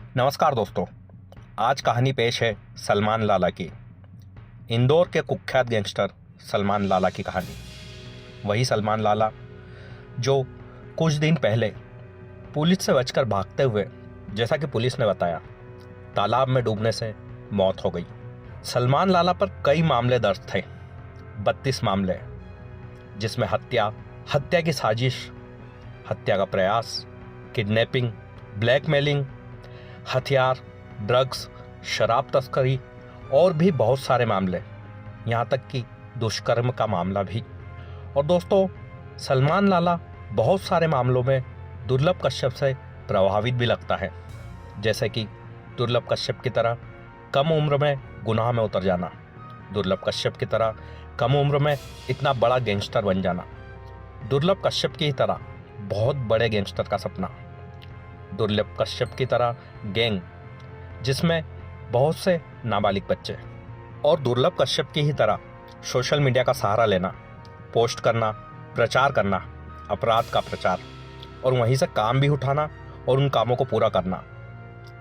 नमस्कार दोस्तों। आज कहानी पेश है सलमान लाला की। इंदौर के कुख्यात गैंगस्टर सलमान लाला की कहानी। वही सलमान लाला जो कुछ दिन पहले पुलिस से बचकर भागते हुए, जैसा कि पुलिस ने बताया, तालाब में डूबने से मौत हो गई। सलमान लाला पर कई मामले दर्ज थे, 32 मामले, जिसमें हत्या की साजिश, हत्या का प्रयास, किडनैपिंग, ब्लैकमेलिंग, हथियार, ड्रग्स, शराब तस्करी और भी बहुत सारे मामले, यहाँ तक कि दुष्कर्म का मामला भी। और दोस्तों, सलमान लाला बहुत सारे मामलों में दुर्लभ कश्यप से प्रभावित भी लगता है, जैसे कि दुर्लभ कश्यप की तरह कम उम्र में गुनाह में उतर जाना, दुर्लभ कश्यप की तरह कम उम्र में इतना बड़ा गैंगस्टर बन जाना, दुर्लभ कश्यप की तरह बहुत बड़े गैंगस्टर का सपना, दुर्लभ कश्यप की तरह गैंग जिसमें बहुत से नाबालिग बच्चे, और दुर्लभ कश्यप की ही तरह सोशल मीडिया का सहारा लेना, पोस्ट करना, प्रचार करना, अपराध का प्रचार, और वहीं से काम भी उठाना और उन कामों को पूरा करना,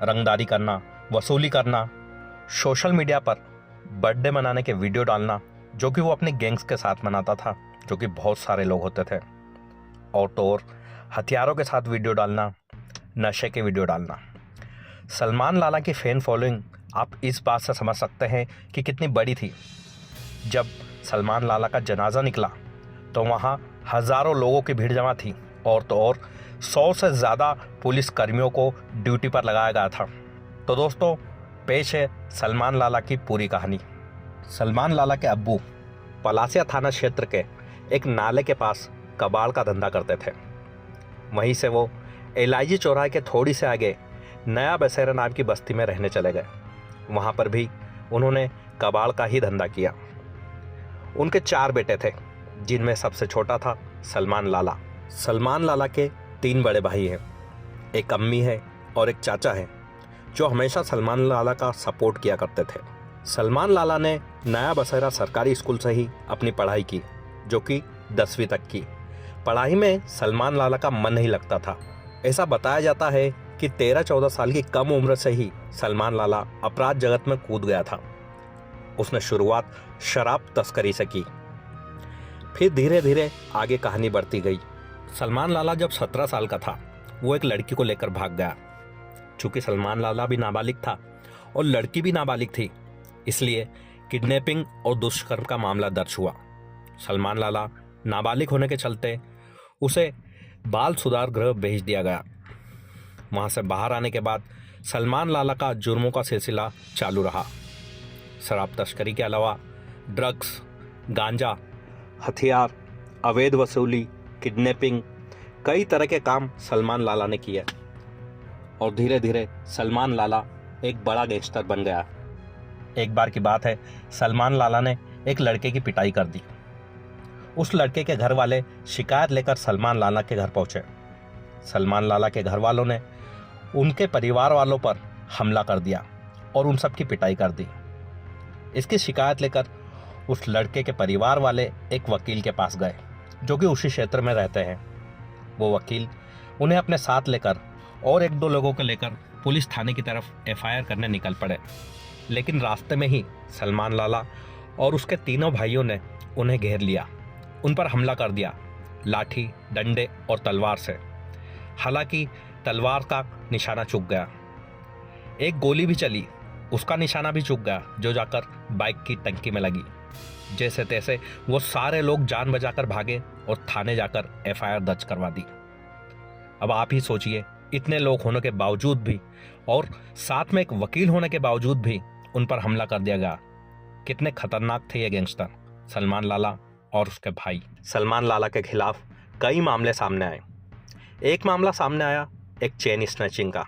रंगदारी करना, वसूली करना, सोशल मीडिया पर बर्थडे मनाने के वीडियो डालना, जो कि वो अपने गैंग्स के साथ मनाता था, जो कि बहुत सारे लोग होते थे, और तो और हथियारों के साथ वीडियो डालना, नशे के वीडियो डालना। सलमान लाला की फैन फॉलोइंग आप इस बात से समझ सकते हैं कि कितनी बड़ी थी। जब सलमान लाला का जनाजा निकला तो वहाँ हज़ारों लोगों की भीड़ जमा थी, और तो और 100 से ज़्यादा पुलिस कर्मियों को ड्यूटी पर लगाया गया था। तो दोस्तों, पेश है सलमान लाला की पूरी कहानी। सलमान लाला के अब्बू पलासिया थाना क्षेत्र के एक नाले के पास कबाड़ का धंधा करते थे। वहीं से वो एलआईजी चौराहे के थोड़ी से आगे नया बसेरा नाम की बस्ती में रहने चले गए। वहाँ पर भी उन्होंने कबाड़ का ही धंधा किया। उनके 4 बेटे थे, जिनमें सबसे छोटा था सलमान लाला। सलमान लाला के 3 बड़े भाई हैं, एक अम्मी है और एक चाचा है, जो हमेशा सलमान लाला का सपोर्ट किया करते थे। सलमान लाला ने नया बसेरा सरकारी स्कूल से ही अपनी पढ़ाई की, जो कि 10वीं तक की। पढ़ाई में सलमान लाला का मन नहीं लगता था। ऐसा बताया जाता है कि 13-14 साल की कम उम्र से ही सलमान लाला अपराध जगत में कूद गया था। उसने शुरुआत शराब तस्करी से की, फिर धीरे धीरे आगे कहानी बढ़ती गई। सलमान लाला जब 17 साल का था, वो एक लड़की को लेकर भाग गया। चूंकि सलमान लाला भी नाबालिग था और लड़की भी नाबालिग थी, इसलिए किडनैपिंग और दुष्कर्म का मामला दर्ज हुआ। सलमान लाला नाबालिग होने के चलते उसे बाल सुधार गृह भेज दिया गया। वहाँ से बाहर आने के बाद सलमान लाला का जुर्मों का सिलसिला चालू रहा। शराब तस्करी के अलावा ड्रग्स, गांजा, हथियार, अवैध वसूली, किडनैपिंग, कई तरह के काम सलमान लाला ने किए, और धीरे धीरे सलमान लाला एक बड़ा गैंगस्टर बन गया। एक बार की बात है, सलमान लाला ने एक लड़के की पिटाई कर दी। उस लड़के के घर वाले शिकायत लेकर सलमान लाला के घर पहुंचे। सलमान लाला के घर वालों ने उनके परिवार वालों पर हमला कर दिया और उन सब की पिटाई कर दी। इसकी शिकायत लेकर उस लड़के के परिवार वाले एक वकील के पास गए, जो कि उसी क्षेत्र में रहते हैं। वो वकील उन्हें अपने साथ लेकर और 1-2 लोगों को लेकर पुलिस थाने की तरफ एफआईआर करने निकल पड़े। लेकिन रास्ते में ही सलमान लाला और उसके तीनों भाइयों ने उन्हें घेर लिया, उन पर हमला कर दिया, लाठी, डंडे और तलवार से। हालांकि तलवार का निशाना चूक गया। एक गोली भी चली, उसका निशाना भी चूक गया, जो जाकर बाइक की टंकी में लगी। जैसे तैसे वो सारे लोग जान बचाकर भागे और थाने जाकर एफआईआर दर्ज करवा दी। अब आप ही सोचिए, इतने लोग होने के बावजूद भी और साथ में एक वकील होने के बावजूद भी उन पर हमला कर दिया गया। कितने खतरनाक थे ये गैंगस्टर सलमान लाला और उसके भाई। सलमान लाला के खिलाफ कई मामले सामने आए। एक मामला सामने आया एक चेन स्नैचिंग का,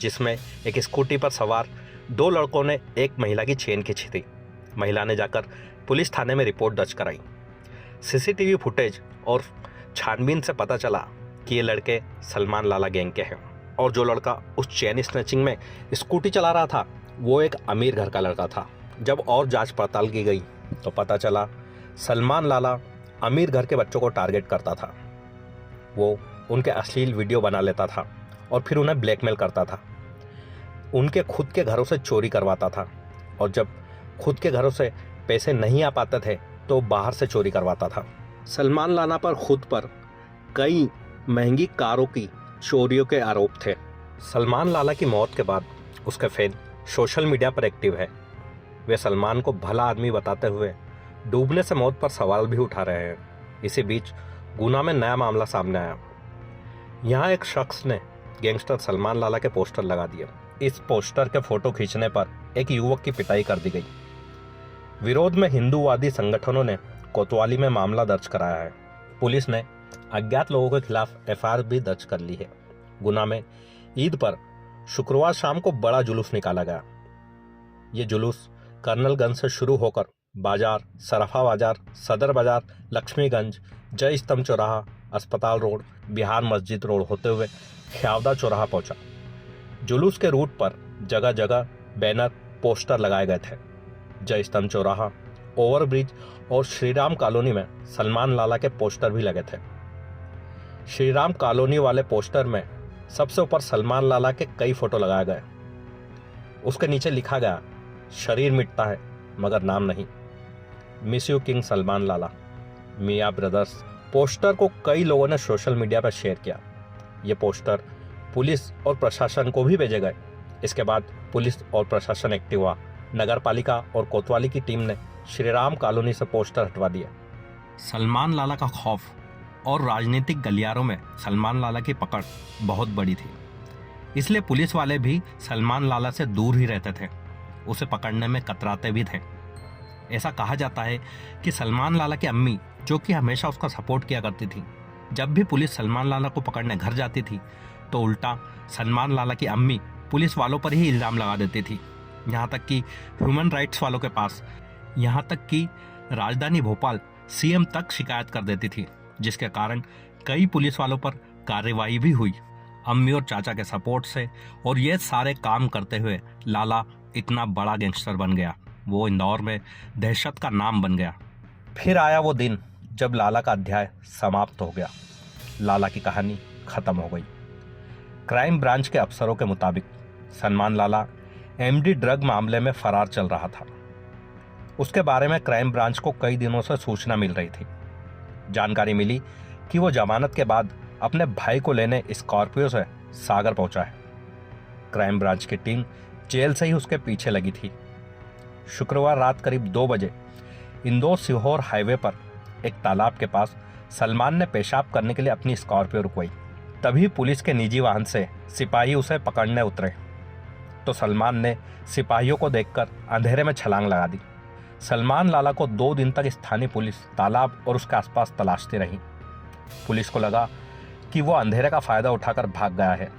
जिसमें एक स्कूटी पर सवार 2 लड़कों ने एक महिला की चेन खींची थी। महिला ने जाकर पुलिस थाने में रिपोर्ट दर्ज कराई। सीसीटीवी फुटेज और छानबीन से पता चला कि ये लड़के सलमान लाला गैंग के हैं, और जो लड़का उस चेन स्नैचिंग में स्कूटी चला रहा था, वो एक अमीर घर का लड़का था। जब और जांच पड़ताल की गई तो पता चला सलमान लाला अमीर घर के बच्चों को टारगेट करता था। वो उनके अश्लील वीडियो बना लेता था और फिर उन्हें ब्लैकमेल करता था। उनके खुद के घरों से चोरी करवाता था और जब खुद के घरों से पैसे नहीं आ पाते थे तो बाहर से चोरी करवाता था। सलमान लाला पर खुद पर कई महंगी कारों की चोरियों के आरोप थे। सलमान लाला की मौत के बाद उसके फैन सोशल मीडिया पर एक्टिव है। वे सलमान को भला आदमी बताते हुए डूबने से मौत पर सवाल भी उठा रहे हैं। इसी बीच गुना में नया मामला सामने आया। यहाँ एक शख्स ने गैंगस्टर सलमान लाला के पोस्टर लगा दिए। इस पोस्टर के फोटो खींचने पर एक युवक की पिटाई कर दी गई। विरोध में हिंदूवादी संगठनों ने कोतवाली में मामला दर्ज कराया है। पुलिस ने अज्ञात लोगों के खिलाफ एफआईआर भी दर्ज कर ली है। गुना में ईद पर शुक्रवार शाम को बड़ा जुलूस निकाला गया। ये जुलूस कर्नलगंज से शुरू होकर बाजार, सराफा बाजार, सदर बाजार, लक्ष्मीगंज, जय स्तंभ चौराहा, अस्पताल रोड, बिहार मस्जिद रोड होते हुए ख्यावदा चौराहा पहुंचा। जुलूस के रूट पर जगह जगह बैनर, पोस्टर लगाए गए थे। जय स्तंभ चौराहा, ओवरब्रिज और श्रीराम कॉलोनी में सलमान लाला के पोस्टर भी लगे थे। श्रीराम कॉलोनी वाले पोस्टर में सबसे ऊपर सलमान लाला के कई फोटो लगाए गए। उसके नीचे लिखा गया, शरीर मिटता है मगर नाम नहीं। Miss you king Salman Lala, मियां ब्रदर्स। पोस्टर को कई लोगों ने सोशल मीडिया पर शेयर किया। ये पोस्टर पुलिस और प्रशासन को भी भेजे गए। इसके बाद पुलिस और प्रशासन एक्टिव हुआ। नगर पालिका और कोतवाली की टीम ने श्रीराम कॉलोनी से पोस्टर हटवा दिए। सलमान लाला का खौफ और राजनीतिक गलियारों में सलमान लाला की पकड़ बहुत बड़ी थी। इसलिए पुलिस वाले भी सलमान लाला से दूर ही रहते थे। उसे पकड़ने में कतराते भी थे। ऐसा कहा जाता है कि सलमान लाला की अम्मी, जो कि हमेशा उसका सपोर्ट किया करती थी, जब भी पुलिस सलमान लाला को पकड़ने घर जाती थी तो उल्टा सलमान लाला की अम्मी पुलिस वालों पर ही इल्ज़ाम लगा देती थी। यहाँ तक कि ह्यूमन राइट्स वालों के पास, यहाँ तक कि राजधानी भोपाल सीएम तक शिकायत कर देती थी, जिसके कारण कई पुलिस वालों पर कार्रवाई भी हुई। अम्मी और चाचा के सपोर्ट से और ये सारे काम करते हुए लाला इतना बड़ा गैंगस्टर बन गया। वो इंदौर में दहशत का नाम बन गया। फिर आया वो दिन जब लाला का अध्याय समाप्त हो गया। लाला की कहानी खत्म हो गई। क्राइम ब्रांच के अफसरों के मुताबिक सलमान लाला एमडी ड्रग मामले में फरार चल रहा था। उसके बारे में क्राइम ब्रांच को कई दिनों से सूचना मिल रही थी। जानकारी मिली कि वो जमानत के बाद अपने भाई को लेने स्कॉर्पियो से सागर पहुंचा है। क्राइम ब्रांच की टीम जेल से ही उसके पीछे लगी थी। शुक्रवार रात करीब 2 बजे इंदौर सीहोर हाईवे पर एक तालाब के पास सलमान ने पेशाब करने के लिए अपनी स्कॉर्पियो रुकवाई। तभी पुलिस के निजी वाहन से सिपाही उसे पकड़ने उतरे तो सलमान ने सिपाहियों को देखकर अंधेरे में छलांग लगा दी। सलमान लाला को 2 दिन तक स्थानीय पुलिस तालाब और उसके आसपास तलाशती रही। पुलिस को लगा कि वो अंधेरे का फायदा उठाकर भाग गया है,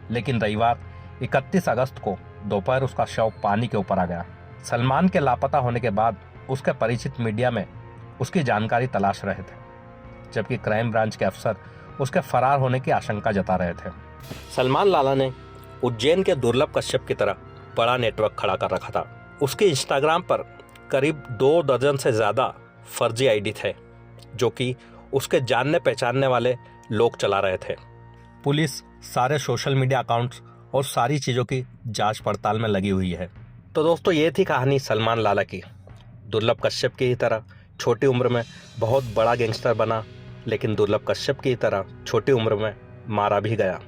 लेकिन रविवार 31 अगस्त को दोपहर उसका शव पानी के ऊपर आ गया। सलमान के लापता होने के बाद उसके परिचित मीडिया में उसकी जानकारी तलाश रहे थे, जबकि क्राइम ब्रांच के अफसर उसके फरार होने की आशंका जता रहे थे। सलमान लाला ने उज्जैन के दुर्लभ कश्यप की तरह बड़ा नेटवर्क खड़ा कर रखा था। उसके इंस्टाग्राम पर करीब 2 दर्जन से ज़्यादा फर्जी आईडी थे, जो कि उसके जानने पहचानने वाले लोग चला रहे थे। पुलिस सारे सोशल मीडिया अकाउंट्स और सारी चीज़ों की जांच पड़ताल में लगी हुई है। तो दोस्तों, ये थी कहानी सलमान लाला की। दुर्लभ कश्यप की तरह छोटी उम्र में बहुत बड़ा गैंगस्टर बना, लेकिन दुर्लभ कश्यप की तरह छोटी उम्र में मारा भी गया।